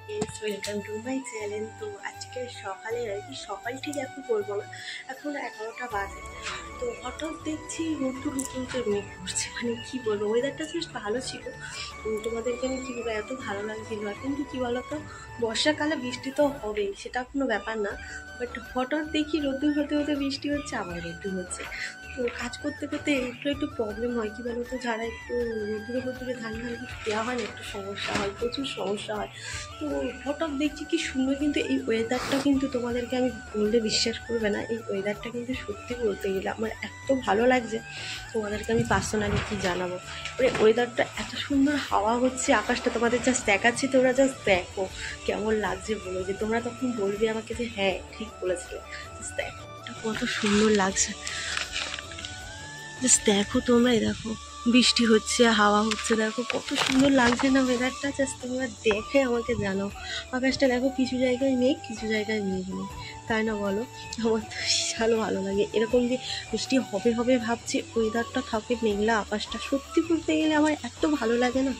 Guys, welcome to my channel. তো আজকে সকালে আর কি, সকাল ঠিক এখন করবো না, এখন 11টা বাজে। তো হঠাৎ দেখছি রোদ্দুর উঠে মেঘ করছে, মানে কি বলবো, ওয়েদারটা জাস্ট ভালো ছিল। তোমাদেরকে আমি কী বলবো, এত ভালো লাগছিল। আর কিন্তু কী বলতো, বর্ষাকালে বৃষ্টি তো হবেই, সেটা কোনো ব্যাপার না। বাট হঠাৎ দেখি রোদ্দুর হতে হতে বৃষ্টি হচ্ছে, আবার রোদ্দুর হচ্ছে। তো কাজ করতে করতে একটু একটু প্রবলেম হয়, কী বলতো, যারা একটু রোদ্দুরে রোদ্দুরে ধান দেওয়া হয় না, একটু সমস্যা হয়, প্রচুর সমস্যা হয়। তো হঠাৎ দেখছি কি সুন্দর, কিন্তু এই ওয়েদারটা কিন্তু তোমাদেরকে আমি বললে বিশ্বাস করবে না, এই ওয়েদারটা কিন্তু সত্যি বলতে গেলে আমার এত ভালো লাগছে, তোমাদেরকে আমি পার্সোনালি কি জানাবো। মানে ওয়েদারটা এত সুন্দর, হাওয়া হচ্ছে, আকাশটা তোমাদের জাস্ট দেখাচ্ছি, তোমরা জাস্ট দেখো কেমন লাগছে, বলো যে তোমরা তখন বলবে আমাকে যে হ্যাঁ ঠিক বলেছিলে। জাস্ট দেখো কত সুন্দর লাগছে, জাস্ট দেখো তোমরা, দেখো বৃষ্টি হচ্ছে, হাওয়া হচ্ছে, দেখো কত সুন্দর লাগছে না ওয়েদারটা। জাস্ট তোমরা দেখে আমাকে জানাও। আকাশটা দেখো, কিছু জায়গায় মেঘ, কিছু জায়গায় মেঘ নেই, তাই না বলো? আমার তো বিশাল ভালো লাগে এরকম যে বৃষ্টি হবে হবে ভাবছি, ওয়েদারটা থাকে মেঘলা, আকাশটা সত্যি বলতে গেলে আমার এত ভালো লাগে না।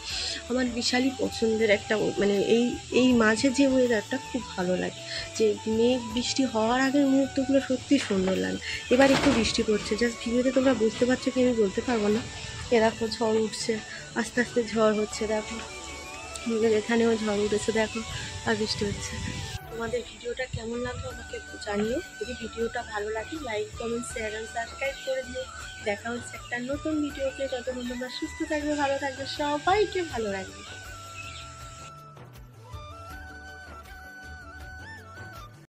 আমার বিশালই পছন্দের একটা মানে এই এই মাঝে যে ওয়েদারটা খুব ভালো লাগে, যে মেঘ বৃষ্টি হওয়ার আগের মুহূর্তগুলো সত্যি সুন্দর লাগে। এবার একটু বৃষ্টি পড়ছে, জাস্ট ভিডিওতে তোমরা বুঝতে পারছো কি আমি বলতে পারবো না। এ দেখো ঝড় উঠছে, আস্তে আস্তে ঝড় হচ্ছে, দেখো আমাদের এখানেও ঝড় উঠেছে, দেখো আর বৃষ্টি হচ্ছে। তোমাদের ভিডিওটা কেমন লাগলো আমাকে একটু জানিও। যদি ভিডিওটা ভালো লাগে like comment share and subscribe করে দিও। দেখা হচ্ছে একটা নতুন ভিডিওতে। যতক্ষণ তোমরা সুস্থ থাকবে, ভালো থাকবে, সবাইকে ভালো রাখবে।